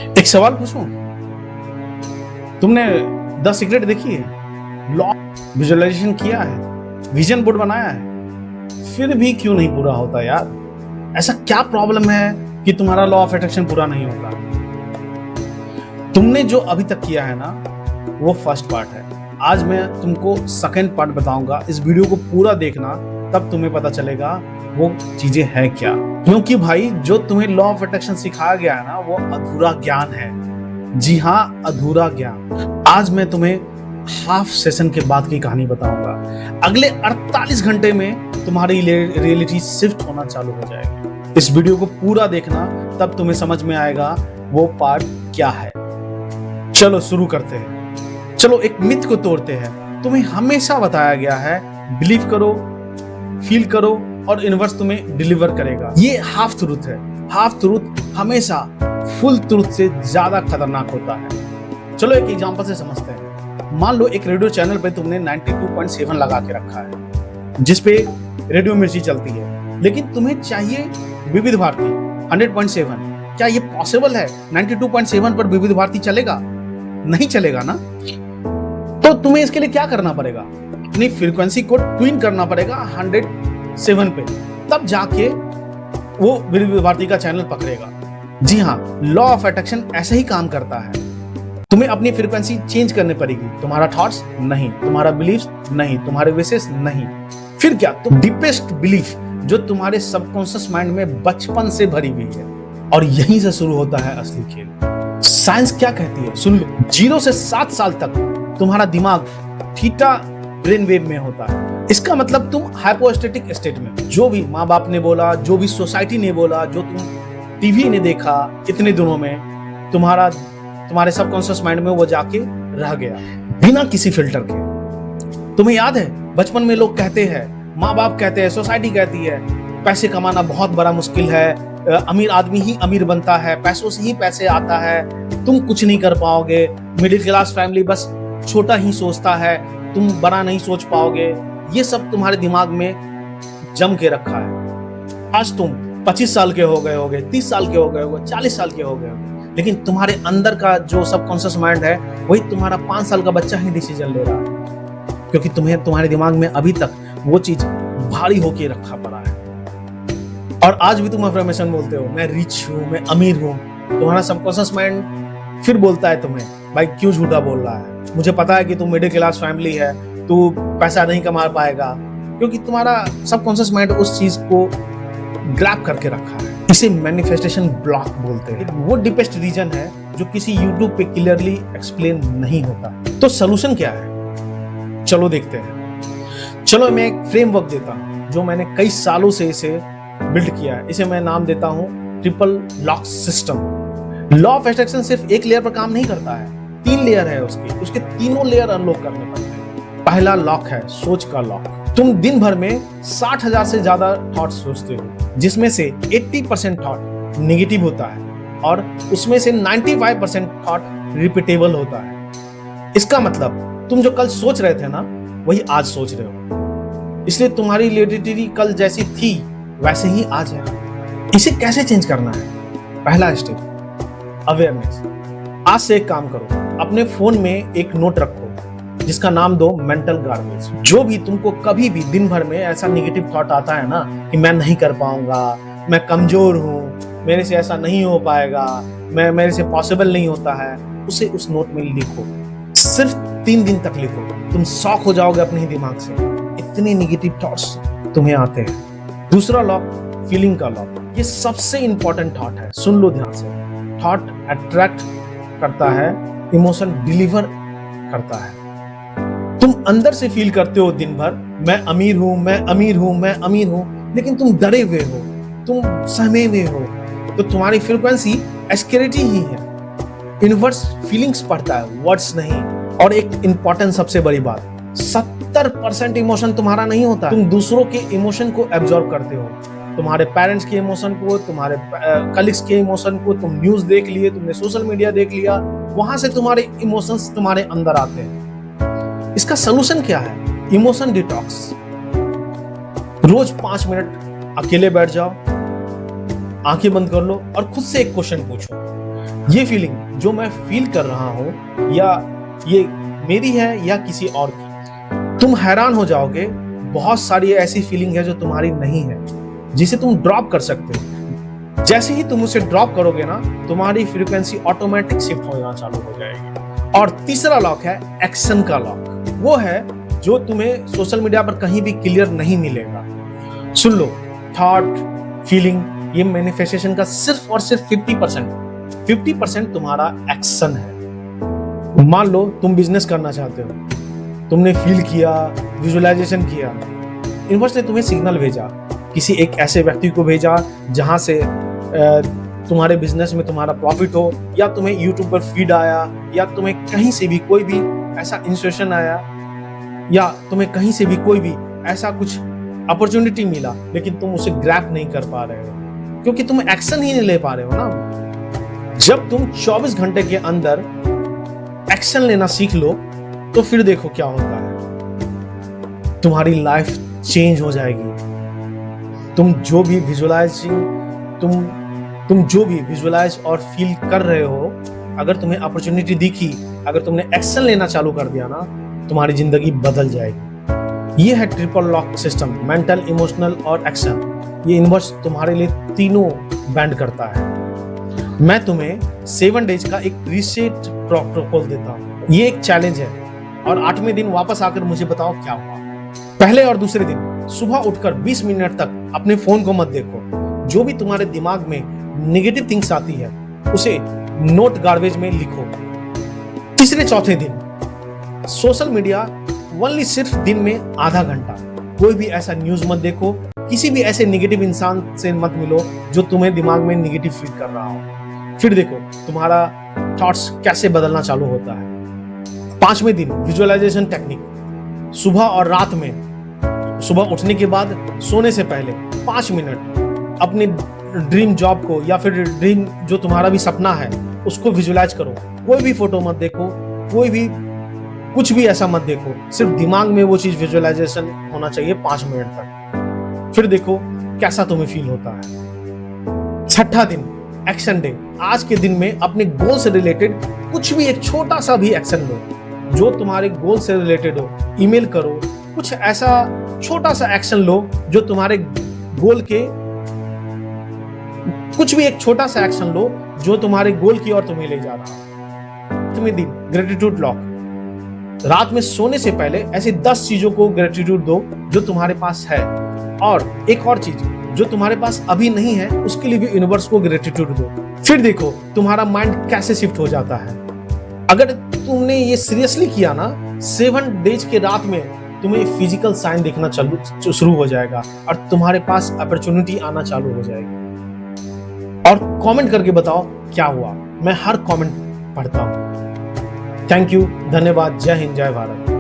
एक सवाल पूछूं, तुमने द सीक्रेट देखी है? लॉ विजुअलाइजेशन किया है, विजन बोर्ड बनाया है, फिर भी क्यों नहीं पूरा होता यार? ऐसा क्या प्रॉब्लम है कि तुम्हारा लॉ ऑफ अट्रैक्शन पूरा नहीं होता? तुमने जो अभी तक किया है ना, वो फर्स्ट पार्ट है। आज मैं तुमको सेकंड पार्ट बताऊंगा। इस वीडियो को पूरा देखना, तब तुम्हें पता चलेगा वो चीजें है क्या। क्योंकि भाई जो तुम्हें लॉ ऑफ अट्रैक्शन सिखाया गया है ना, वो अधूरा ज्ञान है। जी हाँ, अधूरा ज्ञान। आज मैं तुम्हें हाफ सेशन के बाद की कहानी बताऊंगा। अगले 48 घंटे में तुम्हारी रियलिटी शिफ्ट होना चालू हो जाएगी। इस वीडियो को पूरा देखना, तब तुम्हें समझ में आएगा वो पार्ट क्या है। चलो शुरू करते हैं। चलो एक मिथ को तोड़ते हैं। तुम्हें हमेशा बताया गया है बिलीव करो, फील करो और यूनिवर्स तुम्हें डिलीवर करेगा। ये हाफ ट्रूथ है। हाफ ट्रूथ हमेशा फुल ट्रूथ से ज्यादा खतरनाक होता है। चलो एक एग्जांपल से समझते हैं। मान लो एक रेडियो चैनल पे तुमने 92.7 लगा के रखा है, जिसपे रेडियो मिर्ची चलती है, लेकिन तुम्हें चाहिए विविध भारती 100.7। क्या ये पॉसिबल है? 92.7 पर विविध भारती चलेगा? नहीं चलेगा ना। तो तुम्हें इसके लिए क्या करना पड़ेगा? अपनी फ्रीक्वेंसी को ट्यून करना पड़ेगा 107 पे, तब जाके वो विविध भारती का चैनल पकड़ेगा। जी हाँ, लॉ ऑफ अट्रैक्शन ऐसे ही काम करता है। तुम्हें अपनी फ्रीक्वेंसी चेंज करनी पड़ेगी। तुम्हारा थॉट्स नहीं, तुम्हारा बिलीफ नहीं, तुम्हारे विशेष नहीं। फिर क्या? तुम डीपेस्ट बिलीफ जो तुम्हारे सबकॉन्शियस माइंड में बचपन से भरी हुई है, और यहीं से शुरू होता है असली खेल। साइंस क्या कहती है सुन लो। 0 से 7 साल तक तुम्हारा दिमाग थीटा ब्रेन वेव में होता है। इसका मतलब तुम हाइपोस्टैटिक स्टेट में, जो भी माँ बाप ने बोला, जो भी सोसाइटी ने बोला, जो तुम टीवी ने देखा इतने दिनों में, तुम्हारे सबकॉन्शियस माइंड में वो जाके रह गया, बिना किसी फिल्टर के। तुम्हें याद है बचपन में लोग कहते हैं, माँ बाप कहते हैं, सोसाइटी कहती है, पैसे कमाना बहुत बड़ा मुश्किल है, अमीर आदमी ही अमीर बनता है, पैसों से ही पैसे आता है, तुम कुछ नहीं कर पाओगे, मिडिल क्लास फैमिली बस छोटा ही सोचता है, तुम बड़ा नहीं सोच पाओगे। ये सब तुम्हारे दिमाग में जम के रखा है। आज तुम 25 साल के हो गए होगे, 30 साल के हो गए होगे, 40 साल के हो गए होगे, लेकिन तुम्हारे अंदर का जो सबकॉन्शियस माइंड है, वही तुम्हारा 5 साल का बच्चा ही डिसीजन ले रहा है। क्योंकि तुम्हारे दिमाग में अभी तक वो चीज भारी होके रखा पड़ा है। और आज भी तुम अफर्मेशन बोलते हो, मैं रिच हूं, मैं अमीर हूं। तुम्हारा सबकॉन्शियस माइंड फिर बोलता है तुम्हें, भाई क्यों झूठा बोल रहा है, मुझे पता है कि तुम मिडिल क्लास फैमिली है, तू पैसा नहीं कमा पाएगा। क्योंकि तुम्हारा सबकॉन्शियस माइंड उस चीज को ग्रैब करके रखा है। इसे मैनिफेस्टेशन ब्लॉक बोलते हैं। वो डीपेस्ट रीजन है जो किसी यूट्यूब पे क्लियरली एक्सप्लेन नहीं होता। तो सोल्यूशन क्या है? चलो देखते हैं। चलो मैं एक फ्रेमवर्क देता हूं जो मैंने कई सालों से इसे बिल्ड किया है। इसे मैं नाम देता हूं triple lock system. Law of attraction सिर्फ एक लेयर पर काम नहीं करता है, 3 लेयर है उसके तीनों लेयर अनलॉक करने पड़ते हैं। पहला लॉक है सोच का लॉक। तुम दिन भर में 60,000 से ज्यादा थॉट सोचते हो, जिसमें से 80% थॉट नेगेटिव होता है और उसमें से 95% थॉट रिपीटेबल होता है। इसका मतलब तुम जो कल सोच रहे थे ना, वही आज सोच रहे हो। इसलिए तुम्हारी रियलिटी कल जैसी थी वैसे ही आज है। इसे कैसे चेंज करना है? पहला स्टेप अवेयरनेस। आज से एक काम करो, अपने फोन में एक नोट रखो जिसका नाम दो मेंटल गार्बेज। जो भी तुमको कभी भी दिन भर में ऐसा नेगेटिव थॉट आता है ना कि मैं नहीं कर पाऊंगा, मैं कमजोर हूं, मेरे से ऐसा नहीं हो पाएगा, मेरे से पॉसिबल नहीं होता है, उसे उस नोट में लिखो। सिर्फ 3 दिन तक लिखो। तुम शॉक हो जाओगे अपने ही दिमाग से, इतने नेगेटिव थॉट्स तुम्हें आते हैं। दूसरा लॉक फीलिंग का लॉक। ये सबसे इंपॉर्टेंट थॉट है, सुन लो ध्यान से। थॉट अट्रैक्ट करता है, इमोशन डिलीवर करता है। तुम अंदर से फील करते हो दिन भर, मैं अमीर हूं, मैं अमीर हूं, मैं अमीर हूं, लेकिन तुम डरे हुए हो, तुम सहमे हुए हो। तो तुम्हारी फ्रीक्वेंसी एस्केरिटी ही है। यूनिवर्स फीलिंग्स पढ़ता है, वर्ड्स नहीं। और एक इंपॉर्टेंट सबसे बड़ी बात, 70% इमोशन तुम्हारा नहीं होता। तुम दूसरों के इमोशन को एब्जॉर्ब करते हो। तुम्हारे पेरेंट्स के इमोशन को, तुम्हारे कलीग्स के इमोशन को, तुम न्यूज देख लिए, तुमने सोशल मीडिया देख लिया, वहां से तुम्हारे इमोशंस तुम्हारे अंदर आते हैं। इसका सलूशन क्या है? Emotion detox. रोज 5 मिनट अकेले बैठ जाओ, आंखें बंद कर लो और खुद से एक क्वेश्चन पूछो, ये फीलिंग जो मैं फील कर रहा हूँ या ये मेरी है या किसी और की, तुम हैरान हो जाओगे। बहुत सारी ऐसी फीलिंग है जो तुम्हारी नहीं है, जिसे तुम ड्रॉप कर सकते हो। जैसे ही तुम उसे ड्रॉप करोगे ना, तुम्हारी फ्रीक्वेंसी ऑटोमेटिक शिफ्ट होना चालू हो जाएगी। और तीसरा लॉक है एक्शन का लॉक। वो है जो तुम्हें सोशल मीडिया पर कहीं भी क्लियर नहीं मिलेगा। सुन लो, थॉट, फीलिंग, ये मैनिफेस्टेशन का सिर्फ और सिर्फ 50% तुम्हारा एक्शन है। मान लो तुम बिजनेस करना चाहते हो, तुमने फील किया, विजुअलाइजेशन किया, यूनिवर्स ने तुम्हें सिग्नल भेजा, किसी एक ऐसे व्यक्ति को भेजा जहां से तुम्हारे बिजनेस में तुम्हारा प्रॉफिट हो, या तुम्हें यूट्यूब पर फीड आया, या तुम्हें कहीं से भी कोई भी ऐसा इंस्पिरेशन आया, या तुम्हें कहीं से भी कोई भी ऐसा कुछ अपॉर्चुनिटी मिला, लेकिन तुम उसे ग्रैब नहीं कर पा रहे हो क्योंकि तुम एक्शन ही नहीं ले पा रहे हो ना। जब तुम 24 घंटे के अंदर एक्शन लेना सीख लो तो फिर देखो क्या होता है, तुम्हारी लाइफ चेंज हो जाएगी। तुम जो भी विजुअलाइज और फील कर रहे हो, अगर तुम्हें अपॉर्चुनिटी दिखी, अगर तुमने एक्शन लेना चालू कर दिया ना, तुम्हारी जिंदगी बदल जाएगी। ये है triple lock system, mental, emotional और एक्शन। ये यूनिवर्स तुम्हारे लिए तीनों बैंड करता है। मैं तुम्हें 7 डेज का एक रीसेट प्रोटोकॉल देता हूँ। ये एक चैलेंज है और 8वें दिन वापस आकर मुझे बताओ क्या हुआ। पहले और दूसरे दिन सुबह उठकर 20 मिनट तक अपने फोन को मत देखो। जो भी तुम्हारे दिमाग में नेगेटिव थिंग्स आती है उसे नोट गार्बेज में लिखो। तीसरे चौथे दिन सोशल मीडिया ओनली सिर्फ दिन में आधा घंटा। कोई भी ऐसा न्यूज मत देखो, किसी भी ऐसे नेगेटिव इंसान से मत मिलो जो तुम्हें दिमाग में नेगेटिव फील कर रहा हो। फिर देखो तुम्हारा थॉट्स कैसे बदलना चालू होता है। 5वें दिन विजुअलाइजेशन टेक्निक। सुबह और रात में, सुबह उठने के बाद सोने से पहले 5 मिनट अपने ड्रीम जॉब को या फिर ड्रीम जो तुम्हारा भी सपना है उसको विजुअलाइज करो। कोई भी फोटो मत देखो, कोई भी कुछ भी ऐसा मत देखो, सिर्फ दिमाग में वो चीज विजुअलाइजेशन होना चाहिए 5 मिनट तक। फिर देखो कैसा तुम्हें फील होता है। 6वां दिन एक्शन डे। आज के दिन में अपने गोल से रिलेटेड कुछ भी एक छोटा सा भी एक्शन लो जो तुम्हारे गोल से रिलेटेड हो। ईमेल करो, कुछ ऐसा छोटा सा एक्शन लो जो तुम्हारे गोल के, कुछ भी एक छोटा सा एक्शन लो जो तुम्हारे गोल की ओर तुम्हें ले जा रहा है। 8वें दिन ग्रेटिट्यूड लॉक। रात में सोने से पहले ऐसे 10 चीजों को ग्रेटिट्यूड दो जो तुम्हारे पास है, और एक और चीज जो तुम्हारे पास अभी नहीं है उसके लिए भी यूनिवर्स को ग्रेटिट्यूड दो। फिर देखो तुम्हारा माइंड कैसे शिफ्ट हो जाता है। अगर तुमने ये सीरियसली किया ना, 7 डेज के रात में तुम्हें फिजिकल साइन दिखना शुरू हो जाएगा और तुम्हारे पास अपॉर्चुनिटी आना चालू हो जाएगी। और कमेंट करके बताओ क्या हुआ। मैं हर कमेंट पढ़ता हूँ। थैंक यू, धन्यवाद। जय हिंद, जय भारत।